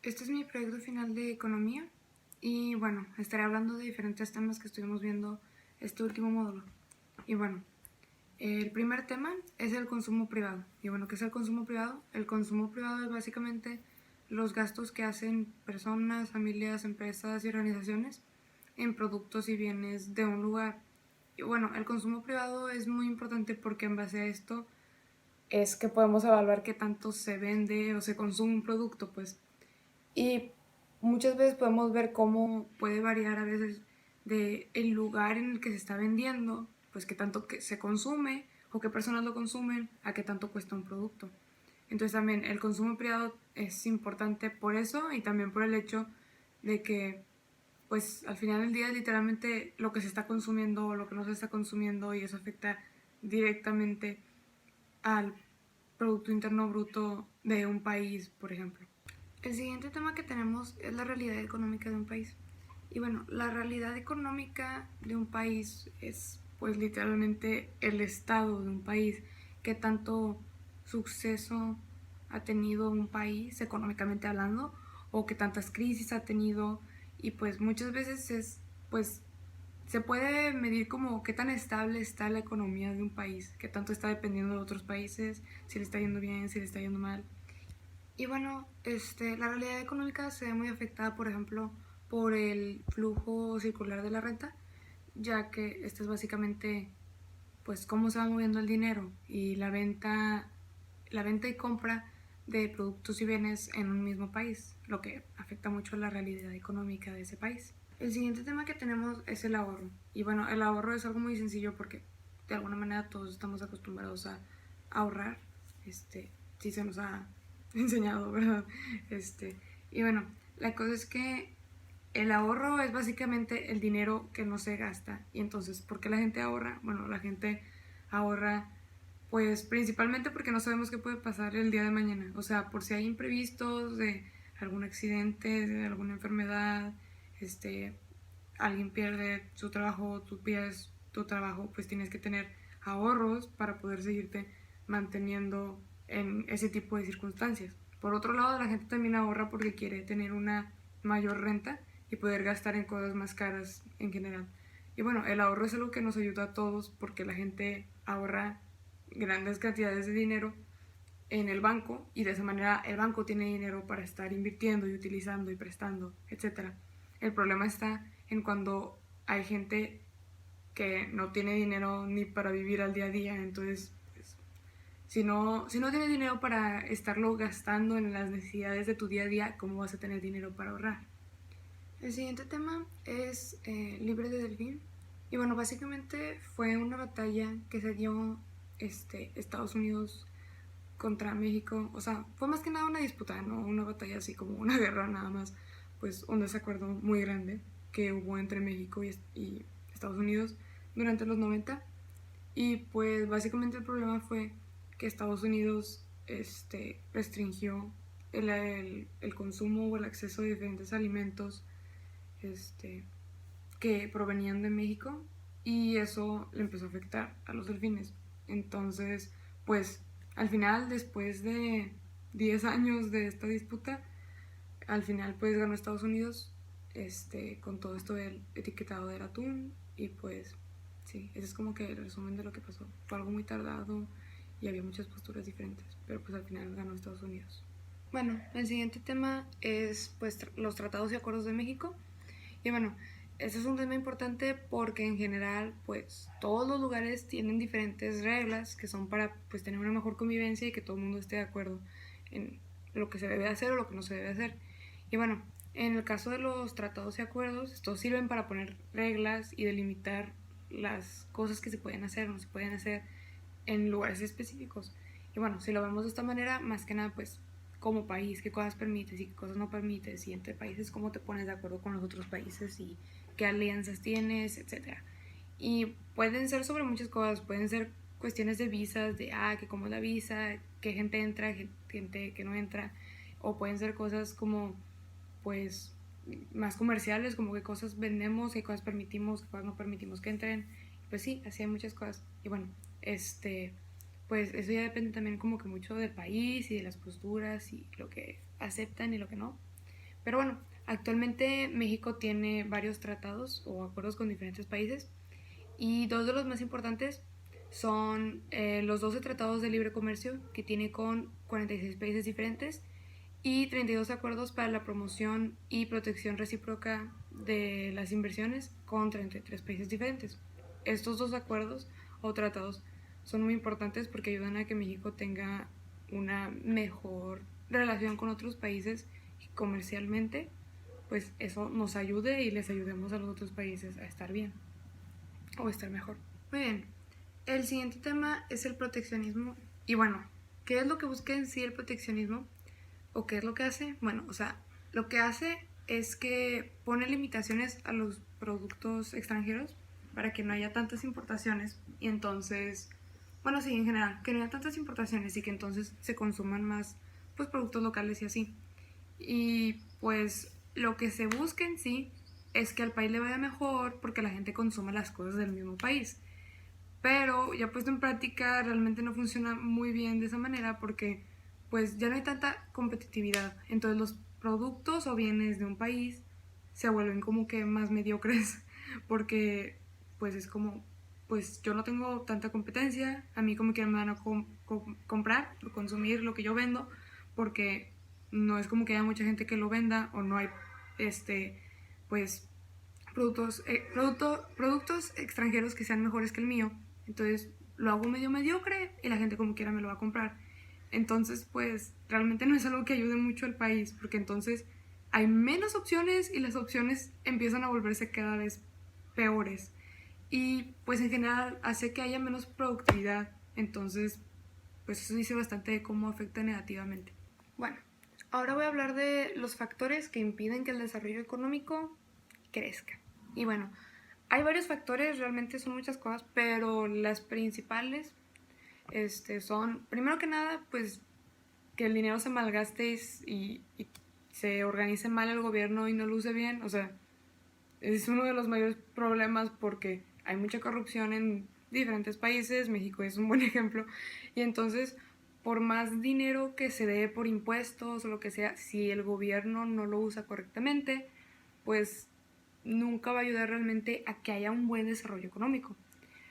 Este es mi proyecto final de economía y bueno, estaré hablando de diferentes temas que estuvimos viendo este último módulo. Y bueno, el primer tema es el consumo privado. Y bueno, ¿qué es el consumo privado? El consumo privado es básicamente los gastos que hacen personas, familias, empresas y organizaciones en productos y bienes de un lugar. Y bueno, el consumo privado es muy importante porque en base a esto es que podemos evaluar qué tanto se vende o se consume un producto, pues. Y muchas veces podemos ver cómo puede variar a veces de el lugar en el que se está vendiendo, pues qué tanto que se consume o qué personas lo consumen, a qué tanto cuesta un producto. Entonces también el consumo privado es importante por eso y también por el hecho de que pues al final del día es literalmente lo que se está consumiendo o lo que no se está consumiendo y eso afecta directamente al Producto Interno Bruto de un país, por ejemplo. El siguiente tema que tenemos es la realidad económica de un país. Y bueno, la realidad económica de un país es pues literalmente el estado de un país, qué tanto suceso ha tenido un país económicamente hablando o qué tantas crisis ha tenido y pues muchas veces es pues se puede medir como qué tan estable está la economía de un país, qué tanto está dependiendo de otros países, si le está yendo bien, si le está yendo mal. Y bueno, la realidad económica se ve muy afectada, por ejemplo, por el flujo circular de la renta, ya que este es básicamente, pues, cómo se va moviendo el dinero y la venta y compra de productos y bienes en un mismo país, lo que afecta mucho la realidad económica de ese país. El siguiente tema que tenemos es el ahorro. Y bueno, el ahorro es algo muy sencillo porque de alguna manera todos estamos acostumbrados a ahorrar. Si se nos ha enseñado, ¿verdad? Y bueno, la cosa es que el ahorro es básicamente el dinero que no se gasta. Y entonces, ¿por qué la gente ahorra? Bueno, la gente ahorra pues principalmente porque no sabemos qué puede pasar el día de mañana. O sea, por si hay imprevistos de algún accidente, de alguna enfermedad, este, alguien pierde su trabajo, tú pierdes tu trabajo, pues tienes que tener ahorros para poder seguirte manteniendo en ese tipo de circunstancias. Por otro lado, la gente también ahorra porque quiere tener una mayor renta y poder gastar en cosas más caras en general. Y bueno, el ahorro es algo que nos ayuda a todos porque la gente ahorra grandes cantidades de dinero en el banco y de esa manera el banco tiene dinero para estar invirtiendo y utilizando y prestando, etcétera. El problema está en cuando hay gente que no tiene dinero ni para vivir al día a día, entonces pues, si no tienes dinero para estarlo gastando en las necesidades de tu día a día, ¿cómo vas a tener dinero para ahorrar? El siguiente tema es Libre de Delfín. Y bueno, básicamente fue una batalla que se dio Estados Unidos contra México. O sea, fue más que nada una disputa, no una batalla así como una guerra nada más. Pues un desacuerdo muy grande que hubo entre México y Estados Unidos durante los 90. Y pues básicamente el problema fue que Estados Unidos restringió el consumo o el acceso de diferentes alimentos este, que provenían de México y eso le empezó a afectar a los delfines. Entonces, pues al final, después de 10 años de esta disputa, al final pues ganó Estados Unidos con todo esto del etiquetado del atún y pues sí, ese es como que el resumen de lo que pasó. Fue algo muy tardado y había muchas posturas diferentes, pero pues al final ganó Estados Unidos. Bueno, el siguiente tema es pues los tratados y acuerdos de México. Y bueno, este es un tema importante porque en general, pues todos los lugares tienen diferentes reglas que son para pues tener una mejor convivencia y que todo el mundo esté de acuerdo en lo que se debe hacer o lo que no se debe hacer. Y bueno, en el caso de los tratados y acuerdos, estos sirven para poner reglas y delimitar las cosas que se pueden hacer o no se pueden hacer en lugares específicos. Y bueno, si lo vemos de esta manera, más que nada, pues como país, qué cosas permites y qué cosas no permites, y entre países cómo te pones de acuerdo con los otros países y qué alianzas tienes, etcétera. Y pueden ser sobre muchas cosas, pueden ser cuestiones de visas, de que cómo es la visa, qué gente entra, gente que no entra, o pueden ser cosas como pues más comerciales, como qué cosas vendemos, qué cosas permitimos, qué cosas no permitimos que entren. Pues sí, así hay muchas cosas. Y bueno, pues eso ya depende también como que mucho del país y de las posturas y lo que aceptan y lo que no. Pero bueno, actualmente México tiene varios tratados o acuerdos con diferentes países y dos de los más importantes son los 12 tratados de libre comercio que tiene con 46 países diferentes y 32 acuerdos para la promoción y protección recíproca de las inversiones con 33 países diferentes. Estos dos acuerdos o tratados son muy importantes porque ayudan a que México tenga una mejor relación con otros países comercialmente, pues eso nos ayude y les ayudemos a los otros países a estar bien o estar mejor. Muy bien, el siguiente tema es el proteccionismo. Y bueno, ¿qué es lo que busca en sí el proteccionismo? ¿O qué es lo que hace? Bueno, o sea, lo que hace es que pone limitaciones a los productos extranjeros para que no haya tantas importaciones y entonces, bueno, sí, en general, que no haya tantas importaciones y que entonces se consuman más pues productos locales y así. Y pues lo que se busca en sí es que al país le vaya mejor porque la gente consuma las cosas del mismo país. Pero ya puesto en práctica realmente no funciona muy bien de esa manera porque pues ya no hay tanta competitividad. Entonces los productos o bienes de un país se vuelven como que más mediocres porque pues es como pues yo no tengo tanta competencia, a mí como que me van a comprar o consumir lo que yo vendo porque no es como que haya mucha gente que lo venda o no hay pues productos extranjeros que sean mejores que el mío. Entonces lo hago medio mediocre y la gente como quiera me lo va a comprar. Entonces pues realmente no es algo que ayude mucho al país porque entonces hay menos opciones y las opciones empiezan a volverse cada vez peores. Y pues en general hace que haya menos productividad. Entonces pues eso dice bastante de cómo afecta negativamente. Bueno, ahora voy a hablar de los factores que impiden que el desarrollo económico crezca. Y bueno, hay varios factores, realmente son muchas cosas, pero las principales son, primero que nada, pues que el dinero se malgaste y se organice mal el gobierno y no lo use bien. O sea, es uno de los mayores problemas porque hay mucha corrupción en diferentes países, México es un buen ejemplo, y entonces por más dinero que se dé por impuestos o lo que sea, si el gobierno no lo usa correctamente, pues nunca va a ayudar realmente a que haya un buen desarrollo económico.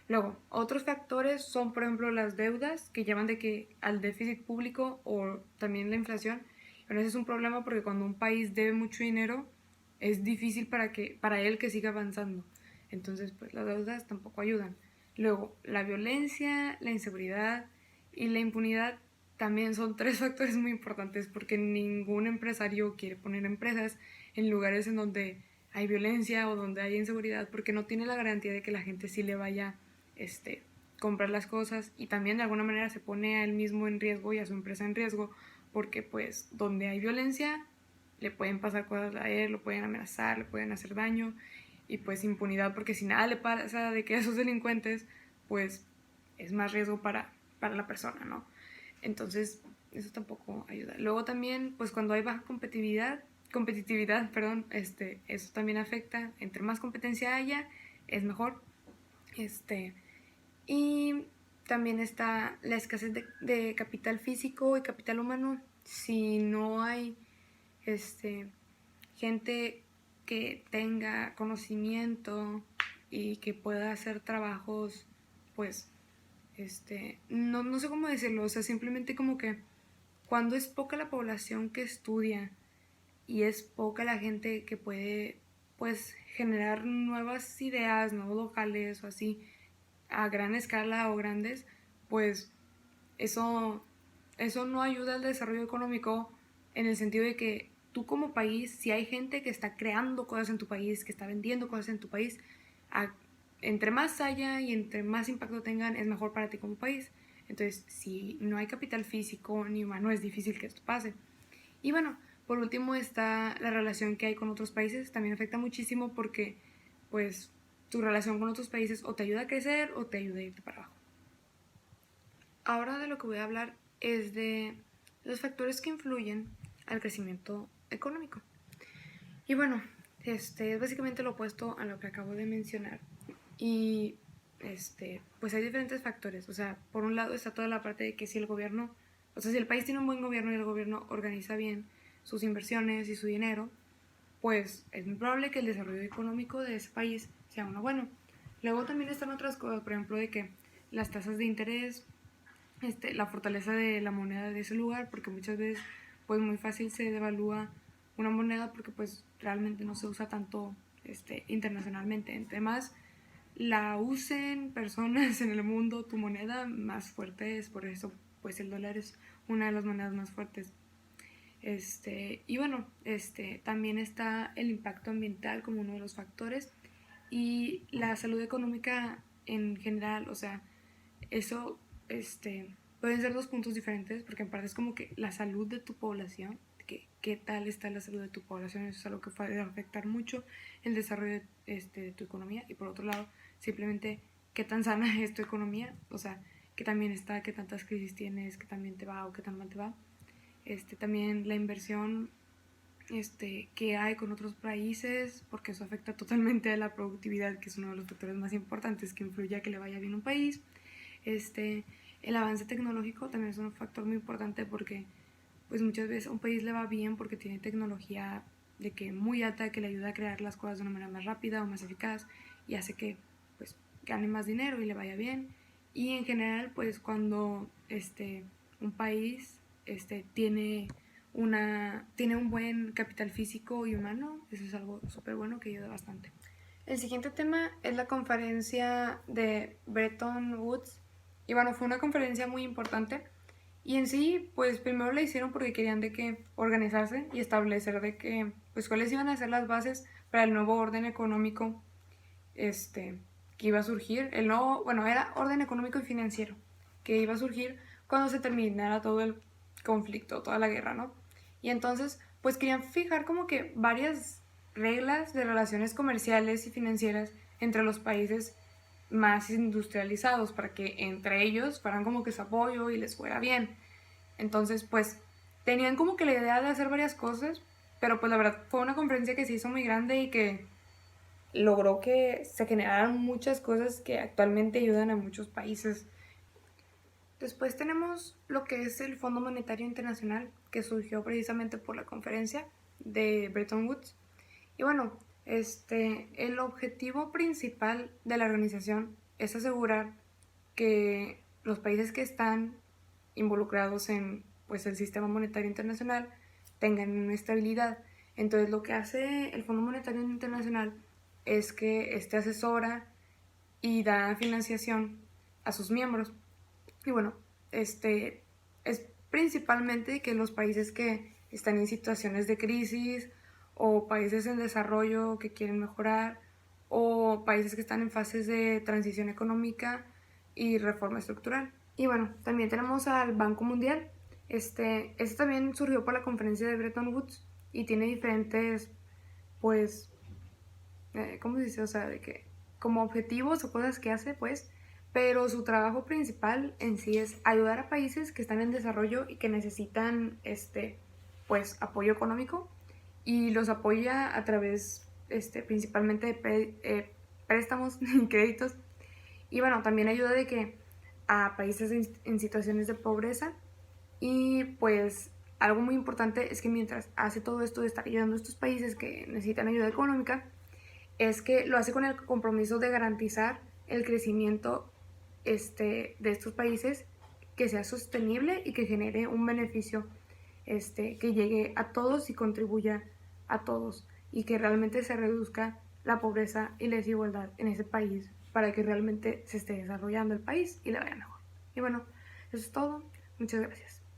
Luego, otros factores son, por ejemplo, las deudas que llevan de que al déficit público o también la inflación. Bueno, ese es un problema porque cuando un país debe mucho dinero, es difícil para él que siga avanzando. Entonces, pues las deudas tampoco ayudan. Luego, la violencia, la inseguridad y la impunidad también son tres factores muy importantes porque ningún empresario quiere poner empresas en lugares en donde hay violencia o donde hay inseguridad porque no tiene la garantía de que la gente sí le vaya comprar las cosas y también de alguna manera se pone a él mismo en riesgo y a su empresa en riesgo porque pues donde hay violencia le pueden pasar cosas a él, lo pueden amenazar, le pueden hacer daño y pues impunidad porque si nada le pasa de que a esos delincuentes pues es más riesgo para la persona, ¿no? Entonces eso tampoco ayuda. Luego también pues cuando hay baja competitividad, perdón, eso también afecta, entre más competencia haya es mejor. Y también está la escasez de capital físico y capital humano. Si no hay gente que tenga conocimiento y que pueda hacer trabajos, pues, no sé cómo decirlo, o sea, simplemente como que cuando es poca la población que estudia y es poca la gente que puede, pues, generar nuevas ideas, nuevos locales o así, a gran escala o grandes, pues eso, eso no ayuda al desarrollo económico en el sentido de que tú como país, si hay gente que está creando cosas en tu país, que está vendiendo cosas en tu país, a, entre más haya y entre más impacto tengan, es mejor para ti como país. Entonces, si no hay capital físico ni humano, es difícil que esto pase. Y bueno, por último está la relación que hay con otros países, también afecta muchísimo porque pues tu relación con otros países o te ayuda a crecer o te ayuda a irte para abajo. Ahora de lo que voy a hablar es de los factores que influyen al crecimiento económico. Y bueno, es básicamente lo opuesto a lo que acabo de mencionar. Y pues hay diferentes factores. O sea, por un lado está toda la parte de que si el gobierno, o sea, si el país tiene un buen gobierno y el gobierno organiza bien sus inversiones y su dinero, pues es muy probable que el desarrollo económico de ese país sea uno bueno. Luego también están otras cosas, por ejemplo, de que las tasas de interés, la fortaleza de la moneda de ese lugar, porque muchas veces pues muy fácil se devalúa una moneda porque pues realmente no se usa tanto internacionalmente. Entre más la usen personas en el mundo, tu moneda más fuerte es. Por eso pues el dólar es una de las monedas más fuertes. Y bueno, también está el impacto ambiental como uno de los factores y la salud económica en general. O sea, eso pueden ser dos puntos diferentes, porque en parte es como que la salud de tu población, qué tal está la salud de tu población, eso es algo que puede afectar mucho el desarrollo de tu economía. Y por otro lado, simplemente qué tan sana es tu economía, o sea, qué también está, qué tantas crisis tienes, qué tan bien te va o qué tan mal te va. También la inversión que hay con otros países, porque eso afecta totalmente a la productividad, que es uno de los factores más importantes que influye a que le vaya bien a un país. El avance tecnológico también es un factor muy importante, porque pues muchas veces a un país le va bien porque tiene tecnología de que muy alta, que le ayuda a crear las cosas de una manera más rápida o más eficaz y hace que pues gane más dinero y le vaya bien. Y en general pues cuando un país tiene un buen capital físico y humano, eso es algo súper bueno que ayuda bastante. El siguiente tema es la conferencia de Bretton Woods. Y bueno, fue una conferencia muy importante. Y en sí, pues primero la hicieron porque querían de que organizarse y establecer de que, pues cuáles iban a ser las bases para el nuevo orden económico que iba a surgir. El nuevo, bueno, era orden económico y financiero que iba a surgir cuando se terminara todo el conflicto, toda la guerra, ¿no? Y entonces, pues querían fijar como que varias reglas de relaciones comerciales y financieras entre los países más industrializados para que entre ellos fueran como que su apoyo y les fuera bien. Entonces, pues tenían como que la idea de hacer varias cosas, pero pues la verdad fue una conferencia que se hizo muy grande y que logró que se generaran muchas cosas que actualmente ayudan a muchos países. Después tenemos lo que es el Fondo Monetario Internacional, que surgió precisamente por la conferencia de Bretton Woods. Y bueno, el objetivo principal de la organización es asegurar que los países que están involucrados en pues, el sistema monetario internacional tengan una estabilidad. Entonces lo que hace el Fondo Monetario Internacional es que asesora y da financiación a sus miembros. Y bueno, es principalmente que los países que están en situaciones de crisis o países en desarrollo que quieren mejorar o países que están en fases de transición económica y reforma estructural. Y bueno, también tenemos al Banco Mundial. Este también surgió por la conferencia de Bretton Woods y tiene diferentes, pues, ¿cómo se dice? O sea, de que como objetivos o cosas que hace, pues, pero su trabajo principal en sí es ayudar a países que están en desarrollo y que necesitan, pues, apoyo económico, y los apoya a través, principalmente de préstamos y créditos. Y bueno, también ayuda de que a países en situaciones de pobreza. Y pues algo muy importante es que mientras hace todo esto de estar ayudando a estos países que necesitan ayuda económica, es que lo hace con el compromiso de garantizar el crecimiento de estos países, que sea sostenible y que genere un beneficio que llegue a todos y contribuya a todos, y que realmente se reduzca la pobreza y la desigualdad en ese país para que realmente se esté desarrollando el país y le vaya mejor. Y bueno, eso es todo. Muchas gracias.